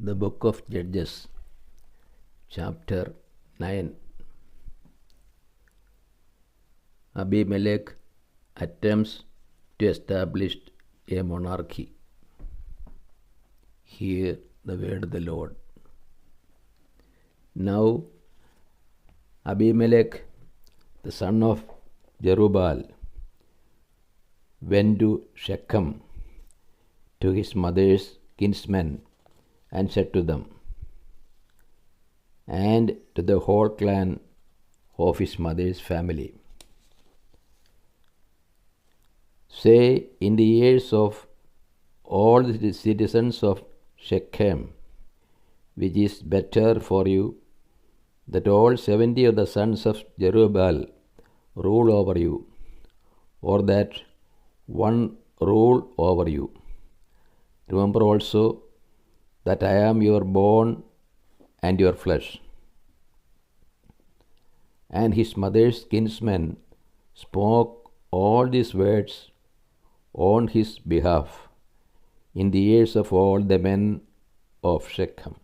The Book of Judges, Chapter 9. Abimelech attempts to establish a monarchy. Hear the word of the Lord. Now Abimelech, the son of Jerubbaal, went to Shechem to his mother's kinsmen and said to them, and to the whole clan of his mother's family, say in the ears of all the citizens of Shechem, which is better for you, that all 70 of the sons of Jerubbaal rule over you, or that one rule over you. Remember also that I am your bone and your flesh. And his mother's kinsmen spoke all these words on his behalf in the ears of all the men of Shechem.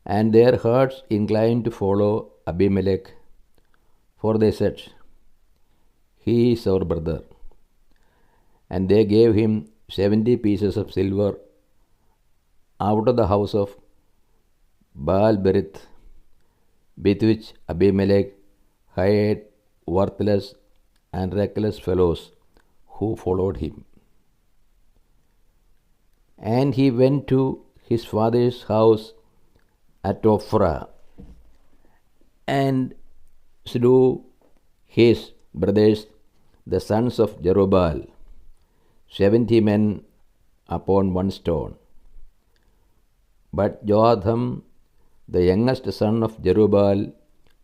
And their hearts inclined to follow Abimelech, for they said, he is our brother. And they gave him 70 pieces of silver out of the house of Baal-berith, with which Abimelech hired worthless and reckless fellows who followed him. And he went to his father's house at Ophrah and slew his brothers, the sons of Jerubbaal, 70 men upon one stone. But Jotham, the youngest son of Jerubbaal,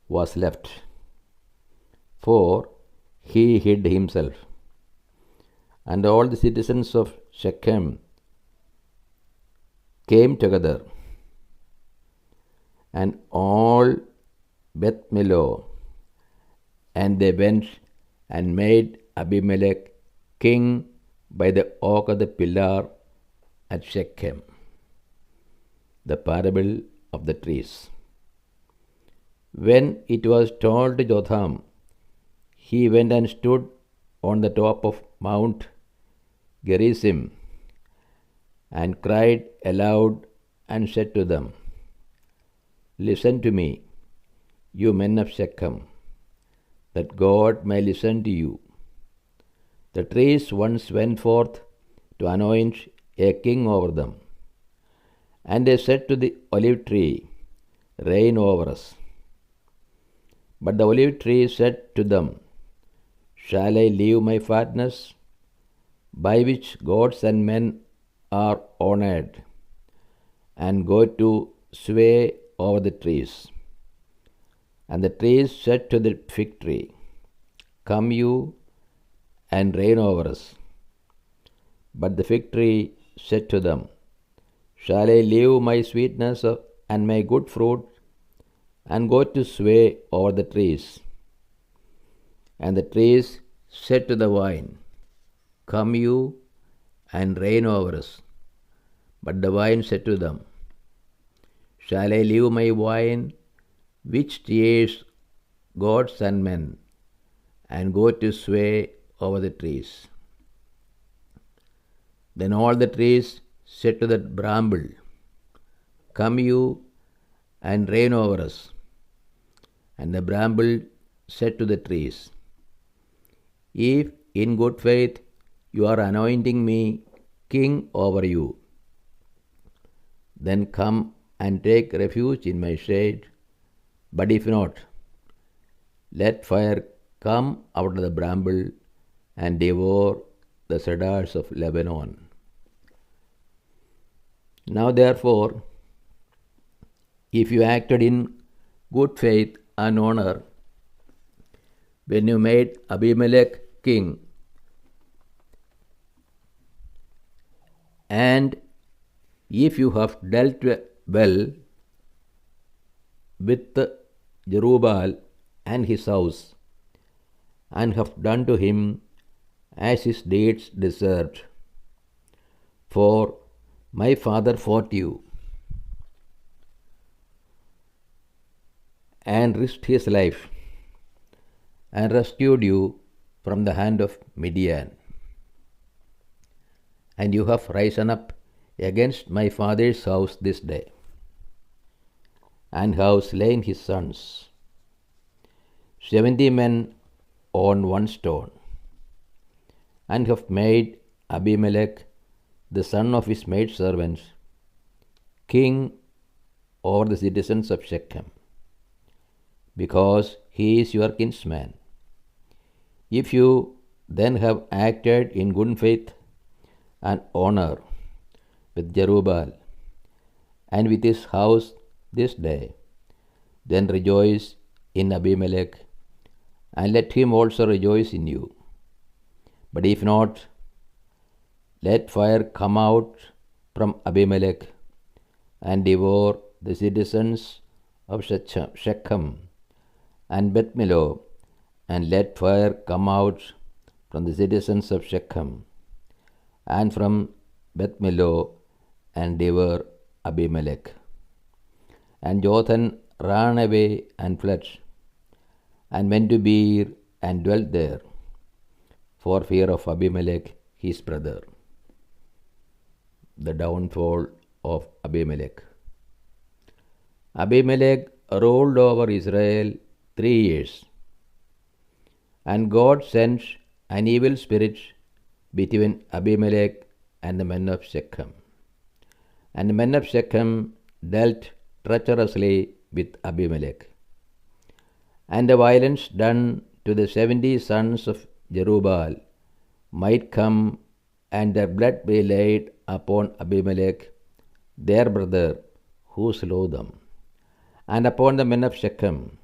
was left, for he hid himself. And all the citizens of Shechem came together, and all Beth Millo, and they went and made Abimelech king by the oak of the pillar at Shechem. The parable of the trees. When it was told to Jotham, he went and stood on the top of Mount Gerizim and cried aloud and said to them, listen to me, you men of Shechem, that God may listen to you. The trees once went forth to anoint a king over them. And they said to the olive tree, reign over us. But the olive tree said to them, shall I leave my fatness, by which gods and men are honored, and go to sway over the trees? And the trees said to the fig tree, come you and reign over us. But the fig tree said to them, shall I leave my sweetness and my good fruit, and go to sway over the trees? And the trees said to the vine, come you and reign over us. But the vine said to them, shall I leave my wine, which cheers gods and men, and go to sway over the trees? Then all the trees said to the bramble, come you and reign over us. And the bramble said to the trees, if in good faith you are anointing me king over you, then come and take refuge in my shade. But if not, let fire come out of the bramble and devour the cedars of Lebanon. Now therefore, if you acted in good faith and honor, when you made Abimelech king, and if you have dealt well with Jerubbaal and his house, and have done to him as his deeds deserved, for my father fought you and risked his life and rescued you from the hand of Midian. And you have risen up against my father's house this day, and have slain his sons, 70 men on one stone, and have made Abimelech, the son of his maidservants, king over the citizens of Shechem, because he is your kinsman. If you then have acted in good faith and honor with Jerubbaal and with his house this day, then rejoice in Abimelech, and let him also rejoice in you. But if not, let fire come out from Abimelech and devour the citizens of Shechem and Beth Millo, and let fire come out from the citizens of Shechem and from Beth Millo, and devour Abimelech. And Jotham ran away and fled, and went to Beer and dwelt there, for fear of Abimelech his brother. The downfall of Abimelech. Abimelech ruled over Israel 3 years, and God sent an evil spirit between Abimelech and the men of Shechem. And the men of Shechem dealt treacherously with Abimelech. And the violence done to the 70 sons of Jerubbaal might come, and their blood be laid upon Abimelech, their brother, who slew them, and upon the men of Shechem,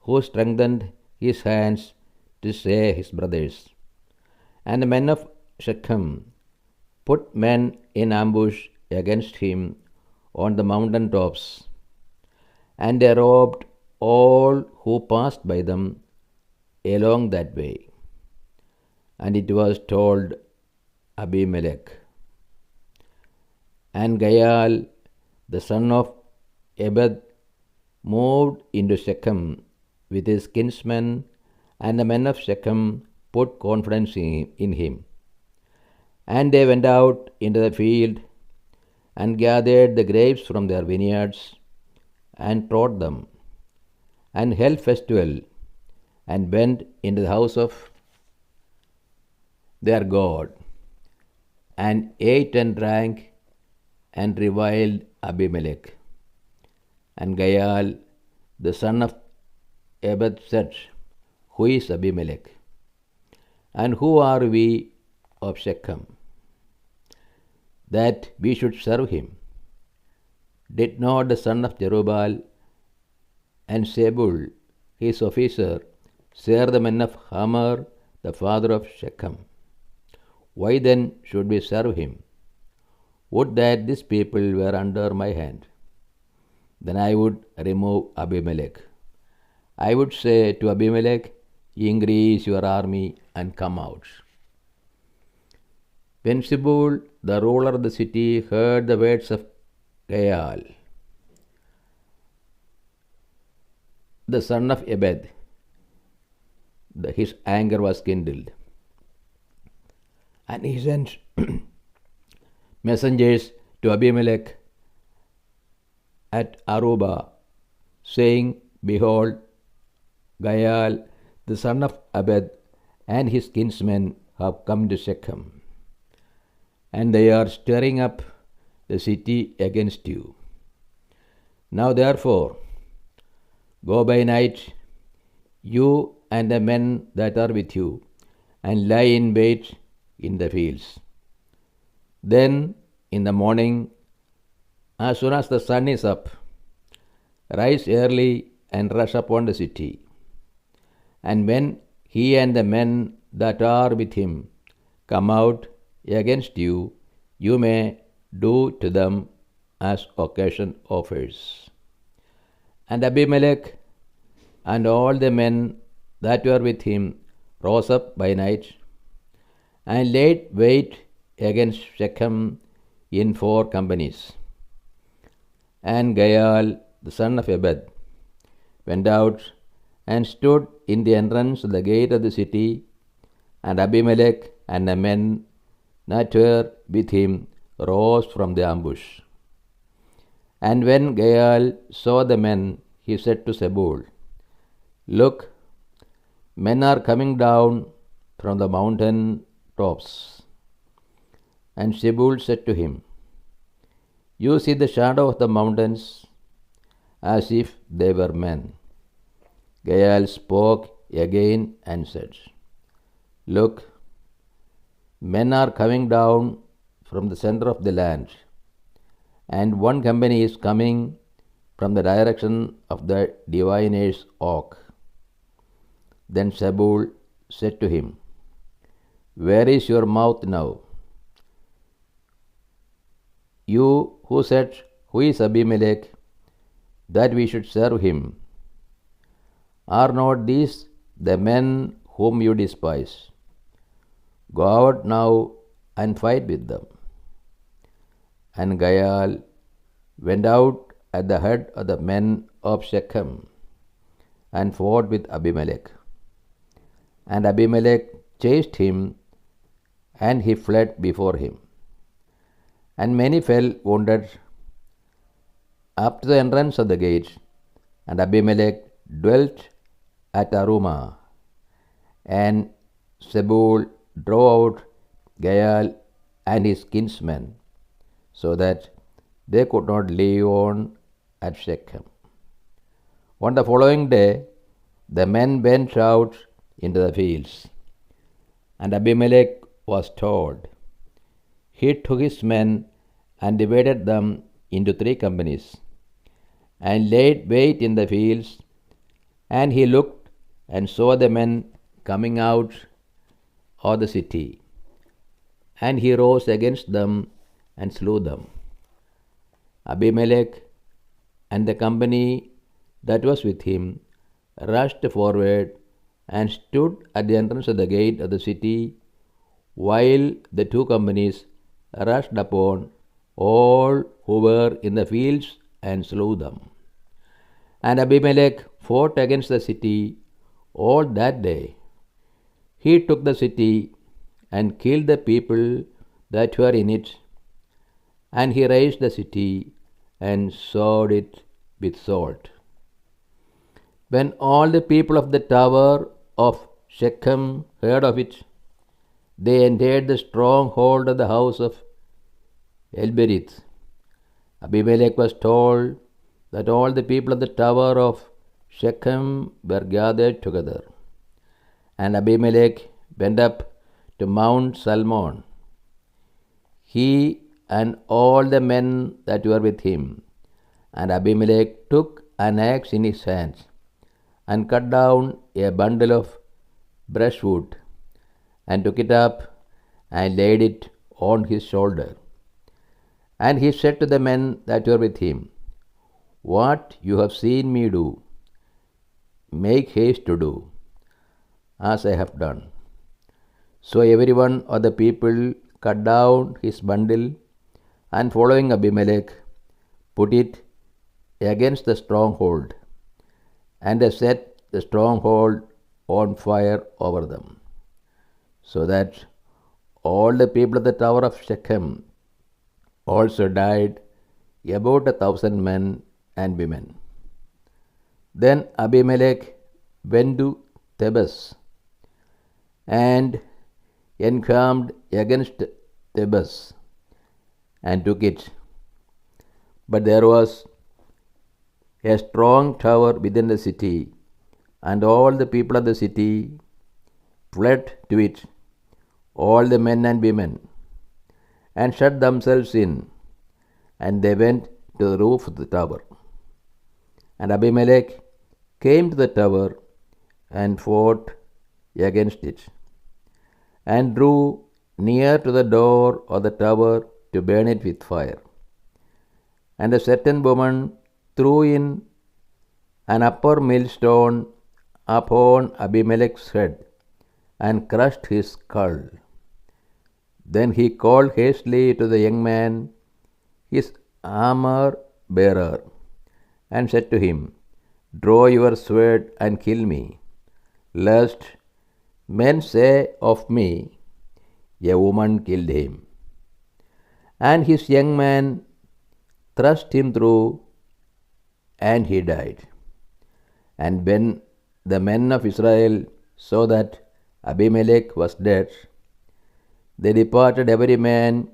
who strengthened his hands to slay his brothers. And the men of Shechem put men in ambush against him on the mountain tops, and they robbed all who passed by them along that way. And it was told Abimelech. And Gaal, the son of Ebed, moved into Shechem with his kinsmen, and the men of Shechem put confidence in him. And they went out into the field and gathered the grapes from their vineyards and trod them, and held festival, and went into the house of their God, and ate and drank, and reviled Abimelech. And Gaal, the son of Ebed, said, Who is Abimelech? And who are we of Shechem, that we should serve him? Did not the son of Jerubbaal and Zebul, his officer, serve the men of Hamor, the father of Shechem? Why then should we serve him? Would that this people were under my hand. Then I would remove Abimelech. I would say to Abimelech, Increase your army and come out. When Zebul, the ruler of the city, heard the words of Gaal, the son of Ebed, his anger was kindled, and he sent messengers to Abimelech at Arubah, saying, Behold, Gaal, the son of Ebed, and his kinsmen have come to Shechem, and they are stirring up the city against you. Now therefore, go by night, you and the men that are with you, and lie in wait in the fields. Then in the morning, as soon as the sun is up, rise early and rush upon the city. And when he and the men that are with him come out against you, you may do to them as occasion offers. And Abimelech and all the men that were with him rose up by night and laid wait against Shechem in 4 companies. And Gaal, the son of Ebed, went out and stood in the entrance of the gate of the city, and Abimelech and the men that were with him rose from the ambush. And when Gaal saw the men, he said to Zebul, "Look, men are coming down from the mountain tops." And Zebul said to him, "You see the shadow of the mountains, as if they were men." Gaal spoke again and said, "Look, men are coming down from the center of the land, and one company is coming from the direction of the diviner's oak." Then Zebul said to him, "Where is your mouth now? You who said, 'Who is Abimelech, that we should serve him?' Are not these the men whom you despise? Go out now and fight with them." And Gaal went out at the head of the men of Shechem and fought with Abimelech. And Abimelech chased him, and he fled before him. And many fell wounded up to the entrance of the gate, and Abimelech dwelt at Arumah. And Zebul drove out Gaal and his kinsmen, so that they could not live on at Shechem. On the following day, the men went out into the fields, and Abimelech was told. He took his men and divided them into 3 companies, and laid wait in the fields, and he looked and saw the men coming out of the city, and he rose against them and slew them. Abimelech and the company that was with him rushed forward and stood at the entrance of the gate of the city, while the 2 companies rushed upon all who were in the fields and slew them. And Abimelech fought against the city all that day. He took the city and killed the people that were in it, and he razed the city and sowed it with salt. When all the people of the tower of Shechem heard of it, they entered the stronghold of the house of Elberith. Abimelech was told that all the people of the tower of Shechem were gathered together. And Abimelech went up to Mount Salmon, he and all the men that were with him. And Abimelech took an axe in his hands, and cut down a bundle of brushwood, and took it up and laid it on his shoulder. And he said to the men that were with him, "What you have seen me do, make haste to do, as I have done." So every one of the people cut down his bundle, and following Abimelech, put it against the stronghold, and they set the stronghold on fire over them, so that all the people of the tower of Shechem also died, about 1,000 men and women. Then Abimelech went to Thebez and encamped against Thebez and took it. But there was a strong tower within the city, and all the people of the city fled to it, all the men and women, and shut themselves in, and they went to the roof of the tower. And Abimelech came to the tower and fought against it, and drew near to the door of the tower to burn it with fire. And a certain woman threw in an upper millstone upon Abimelech's head, and crushed his skull. Then he called hastily to the young man, his armor bearer, and said to him, Draw your sword and kill me, lest men say of me, a woman killed him. And his young man thrust him through, and he died. And when the men of Israel saw that Abimelech was dead, they departed every man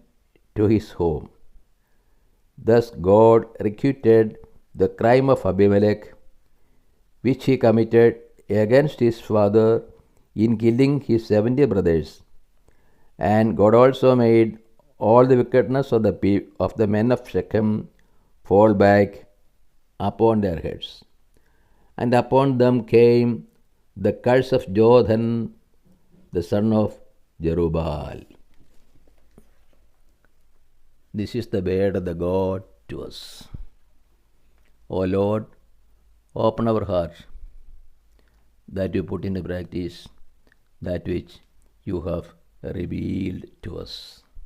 to his home. Thus God requited the crime of Abimelech, which he committed against his father in killing his 70 brothers. And God also made all the wickedness of the men of Shechem fall back upon their heads. And upon them came the curse of Jotham, the son of Jerubbaal. This is the word of the God to us. O Lord, open our heart that we put into practice that which you have revealed to us.